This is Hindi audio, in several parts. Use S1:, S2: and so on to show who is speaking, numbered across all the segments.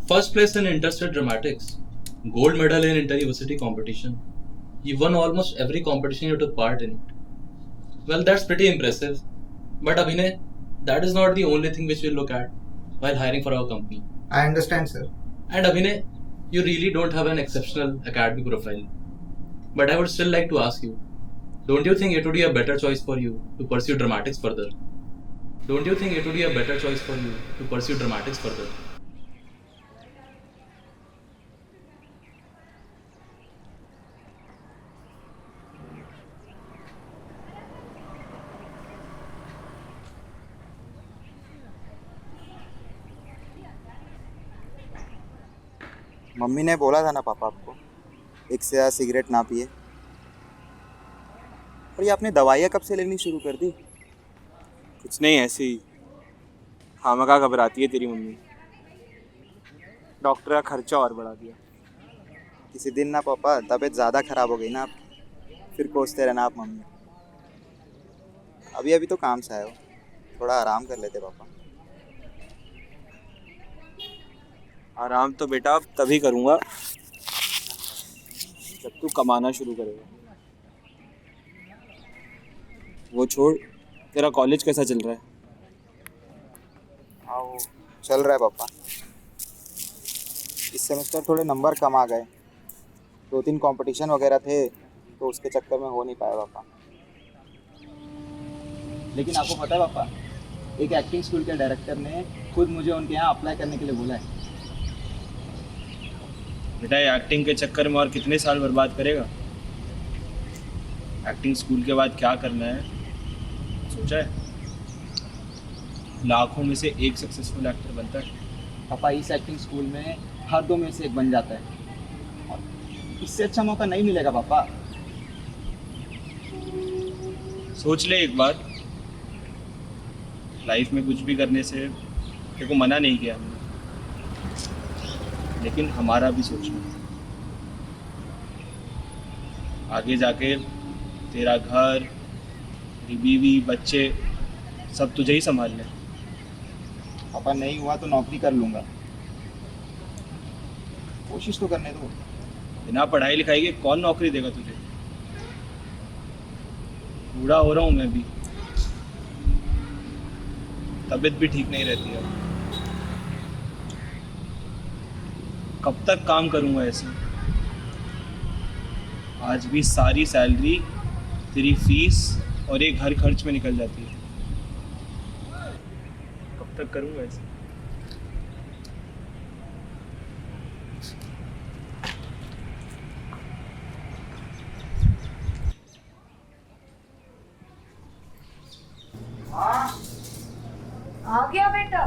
S1: First place in interstate dramatics, gold medal in inter-university competition. You won almost every competition you took part in. Well, that's pretty impressive. But Abhinay, that is not the only thing which we look at while hiring for our company.
S2: I understand, sir.
S1: And Abhinay, you really don't have an exceptional academic profile. But I would still like to ask you, don't you think it would be a better choice for you to pursue dramatics further? Don't you think it would be a better choice for you to pursue dramatics further?
S3: Mummy ने बोला था ना पापा आपको एक से ज़्यादा सिगरेट ना पिए। और ये आपने दवाइयाँ कब से लेनी शुरू कर दी?
S4: कुछ नहीं, ऐसे ही खामखा घबराती है तेरी मम्मी। डॉक्टर का खर्चा और बढ़ा दिया।
S3: किसी दिन ना पापा तबीयत ज़्यादा ख़राब हो गई ना आपकी, फिर कोसते रहना आप मम्मी। अभी अभी तो काम से आए हो, थोड़ा आराम कर लेते पापा।
S4: आराम तो बेटा अब तभी करूँगा जब तू कमाना शुरू करेगा। वो छोड़, तेरा कॉलेज कैसा चल रहा है?
S3: हाँ वो चल रहा है पापा। इस सेमेस्टर थोड़े नंबर कम आ गए, 2-3 कंपटीशन वगैरह थे तो उसके चक्कर में हो नहीं पाया पापा। लेकिन आपको पता है पापा, एक एक्टिंग स्कूल के डायरेक्टर ने खुद मुझे उनके यहाँ अप्लाई करने के लिए बोला है।
S4: बेटा ये एक्टिंग के चक्कर में और कितने साल बर्बाद करेगा? एक्टिंग स्कूल के बाद क्या करना है सोचा है? लाखों में से एक सक्सेसफुल एक्टर बनता है।
S3: पापा इस एक्टिंग स्कूल में हर 2 में से एक बन जाता है, और इससे अच्छा मौका नहीं मिलेगा पापा।
S4: सोच ले एक बार, लाइफ में कुछ भी करने से तेरे को मना नहीं किया हमने, लेकिन हमारा भी सोचना। आगे जाके तेरा घर, तेरी बीवी, बच्चे सब तुझे ही संभालने हैं।
S3: पापा नहीं हुआ तो नौकरी कर लूँगा, कोशिश तो करने दो।
S4: बिना पढ़ाई लिखाई के कौन नौकरी देगा तुझे? बूढ़ा हो रहा हूँ मैं भी, तबीयत भी ठीक नहीं रहती है। कब तक काम करूँगा ऐसे? आज भी सारी सैलरी तेरी फीस और एक घर खर्च में निकल जाती है। कब तक करूँगा ऐसे?
S5: आ गया बेटा।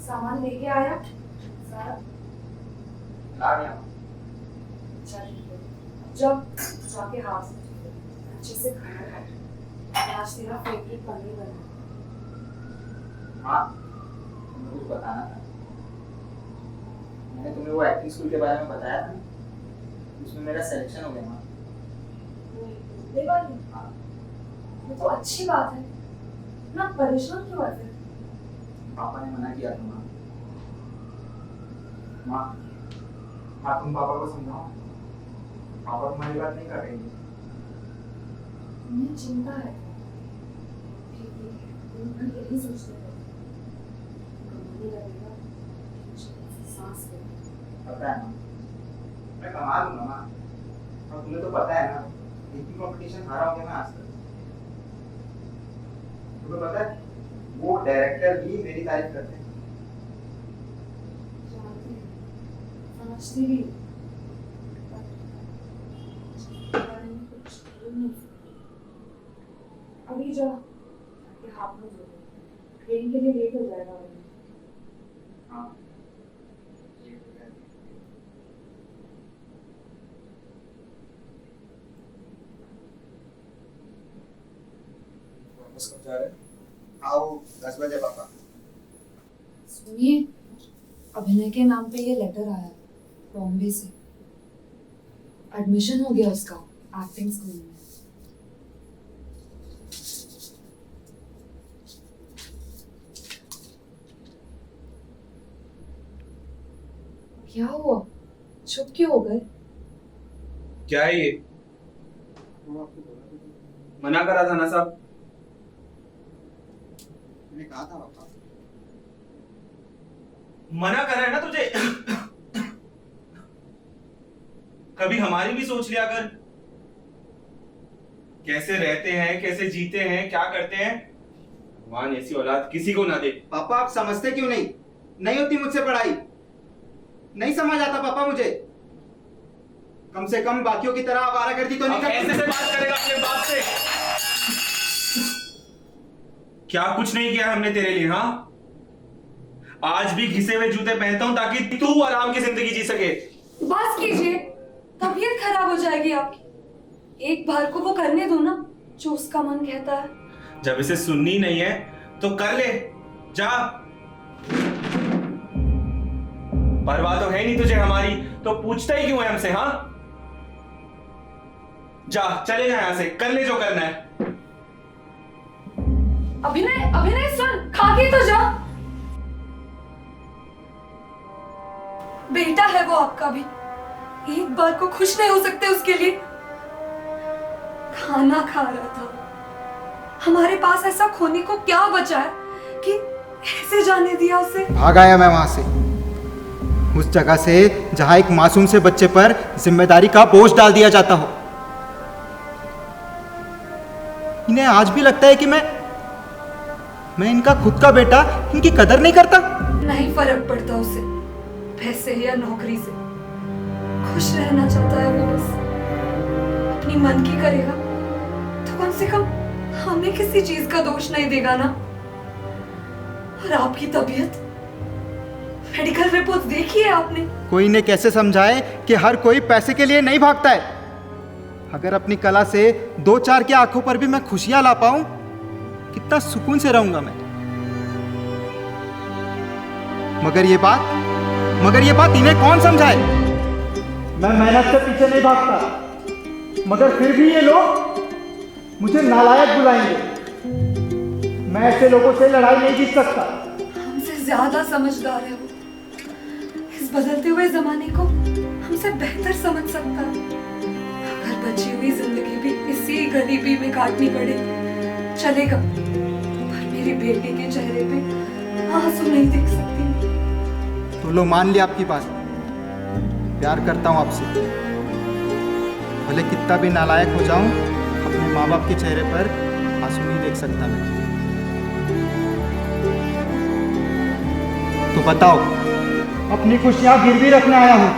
S5: सामान लेके आया सर? चल जब जाके हाथ से अच्छे से खाना खाए। आज तेरा फेवरेट पनीर बना।
S3: हाँ, तुम्हें कुछ बताना था। मैंने तुम्हें वो एक्टिंग स्कूल के बारे में बताया था, उसमें मेरा सिलेक्शन हो गया। हाँ
S5: ये वाली? ये तो अच्छी बात है ना, परेशान क्यों है फिर?
S3: पापा ने मना किया था। माँ, हाँ तुम पापा को समझाओ, पापा तुम्हारी बात नहीं कर रहे हैं।
S5: मुझे चिंता है कि दिन भर यही सोचते रहते कमाने लगेगा, सांस ले।
S3: पता है माँ, मैं कमा लूंगा माँ। और तुम्हें तो पता है ना, एक भी कंपटीशन हारा हूँ मैं आज तक। तुम्हें पता है, वो डायरेक्टर भी मेरी तारीफ करते हैं।
S5: जानती हूँ, समझती भी हूँ, पर बारे में कुछ बोल नहीं सकती। अभी जा ये हाथ में धो दे, ट्रेन के लिए लेट हो जाएगा वरना।
S3: हाँ
S4: वापस कब जा रहे हैं?
S3: आओ 10 बजे पापा।
S5: सुनिए, अभिनय के नाम पे ये लेटर आया है बॉम्बे से। एडमिशन हो गया उसका एक्टिंग स्कूल में। क्या हुआ, चुप क्यों हो गए?
S4: क्या है ये? मना करा था ना साहब।
S3: मैंने कहा था पापा।
S4: मना करा है ना तुझे। कभी हमारी भी सोच लिया कर, कैसे रहते हैं, कैसे जीते हैं, क्या करते हैं। भगवान ऐसी औलाद किसी को ना दे।
S3: पापा आप समझते क्यों नहीं? नहीं होती मुझसे पढ़ाई, नहीं समझ आता पापा मुझे। कम से कम बाकियों की तरह आवारागर्दी तो नहीं
S4: अब ऐसे से बात करेगा अपने बाप से? क्या कुछ नहीं किया हमने तेरे लिए? हाँ, आज भी घिसे हुए जूते पहनता हूं ताकि तू आराम की जिंदगी जी सके।
S5: बस कीजिए, तबीयत खराब हो जाएगी आपकी। एक बार को वो करने दो ना जो उसका मन कहता है।
S4: जब इसे सुननी नहीं है तो कर ले, जा। परवाह तो है नहीं तुझे हमारी, तो पूछता ही क्यों है हमसे? हाँ, जा, चले जा यहां से, कर ले जो करना है।
S5: अभिनय, अभिनय सुन, खा के तो जा। बेटा है वो आपका भी, एक बार को खुश नहीं हो सकते उसके लिए? खाना खा रहा था, हमारे पास ऐसा खोने को क्या बचा है कि ऐसे जाने दिया उसे?
S3: भाग आया मैं वहां से, उस जगह से जहां एक मासूम से बच्चे पर जिम्मेदारी का बोझ डाल दिया जाता हो। इन्हें आज भी लगता है कि मैं इनका खुद का बेटा इनकी कदर नहीं करता।
S5: नहीं फर्क पड़ता उसे पैसे या नौकरी से, खुश रहना चाहता है वो बस। अपनी मन की करेगा तो कम से कम हमें किसी चीज का दोष नहीं देगा ना। और आपकी तबीयत, मेडिकल रिपोर्ट देखी है आपने?
S3: कोई इन्हें कैसे समझाए कि हर कोई पैसे के लिए नहीं भागता है। अगर अपनी कला से दो चार की आंखों पर भी मैं खुशियां ला पाऊं, कितना सुकून से रहूंगा मैं। मगर ये बात इन्हें कौन समझाए? मैं मेहनत से पीछे नहीं भागता, मगर फिर भी ये लोग मुझे नालायक बुलाएंगे। मैं ऐसे लोगों से लड़ाई नहीं जीत सकता।
S5: हमसे ज्यादा समझदार है वो, इस बदलते हुए जमाने को हमसे बेहतर समझ सकता है। अगर बची हुई जिंदगी भी इसी गरीबी में काटनी पड़े चलेगा, पर मेरी बेटी के चेहरे पे आंसू नहीं देख सकती। तो लो, मान लिया आपकी बात, प्यार करता हूँ आपसे। भले कितना भी नालायक हो जाऊं, अपने माँ बाप के चेहरे पर आंसू नहीं देख सकता मैं। तो बताओ, अपनी खुशियां गिरवी रखने आया हूं,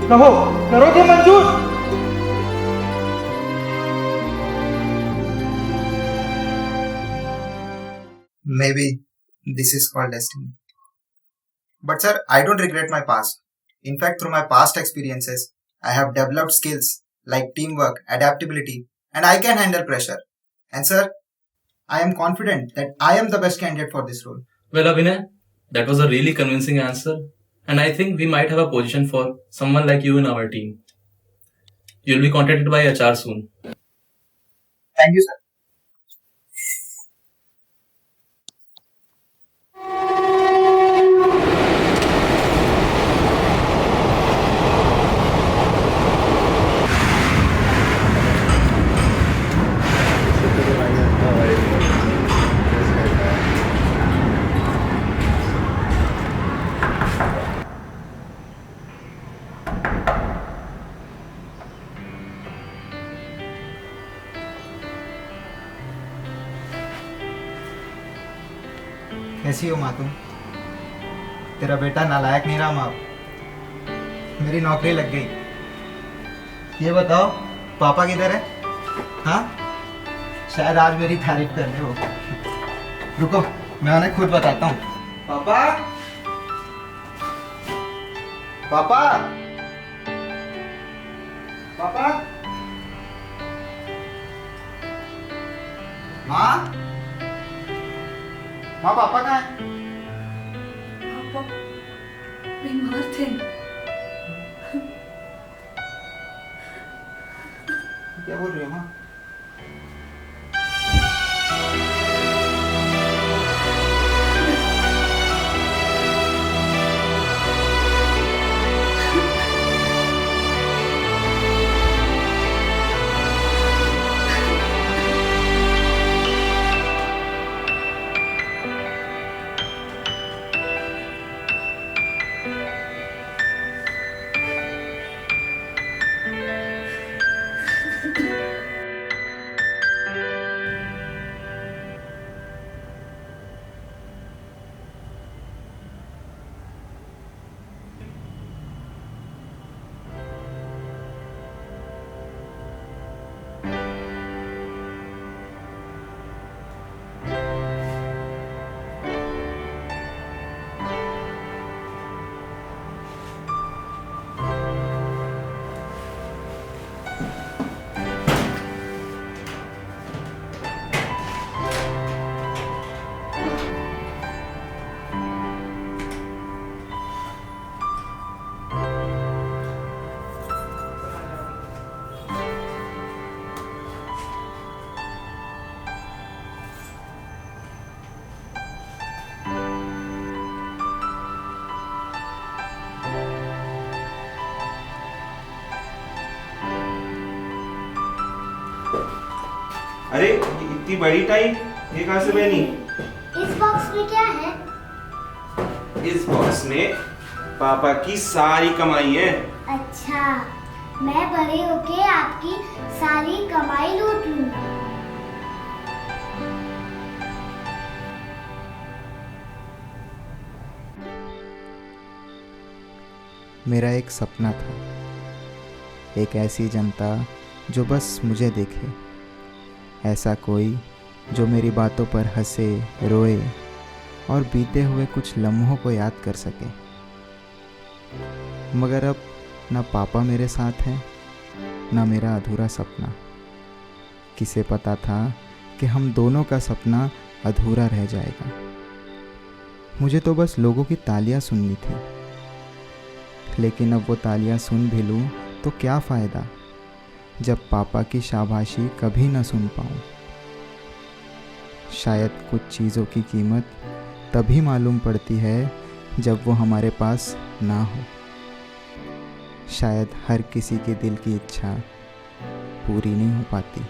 S5: कहो करोगे मंजूर?
S2: Maybe this is called destiny. But sir, I don't regret my past. In fact, through my past experiences, I have developed skills like teamwork, adaptability, and I can handle pressure. And sir, I am confident that I am the best candidate for this role.
S1: Well, Abhinay, that was a really convincing answer, and I think we might have a position for someone like you in our team. You'll be contacted by HR soon.
S2: Thank you, sir.
S3: कैसी हो माँ तुम? तेरा बेटा नालायक नहीं रहा माँ, मेरी नौकरी लग गई। ये बताओ पापा किधर है? हाँ, शायद आज मेरी तारीफ कर ले वो। रुको, मैं उन्हें खुद बताता हूँ। पापा, पापा, पापा, माँ, माँ पापा कहाँ है?
S5: पापा बीमार थे,
S3: क्या बोल रही हो माँ?
S6: अरे इतनी बड़ी टाई ये कहाँ से पहनी?
S7: इस बॉक्स में क्या है?
S6: इस बॉक्स में पापा की सारी कमाई है।
S7: अच्छा, मैं बड़े होके आपकी सारी कमाई लूट लूंगा।
S3: मेरा एक सपना था, एक ऐसी जनता जो बस मुझे देखे, ऐसा कोई जो मेरी बातों पर हंसे, रोए और बीते हुए कुछ लम्हों को याद कर सके। मगर अब ना पापा मेरे साथ हैं, ना मेरा अधूरा सपना। किसे पता था कि हम दोनों का सपना अधूरा रह जाएगा। मुझे तो बस लोगों की तालियां सुननी थी, लेकिन अब वो तालियां सुन भी लूँ तो क्या फ़ायदा, जब पापा की शाबाशी कभी ना सुन पाऊँ। शायद कुछ चीज़ों की कीमत तभी मालूम पड़ती है जब वो हमारे पास ना हो। शायद हर किसी के दिल की इच्छा पूरी नहीं हो पाती।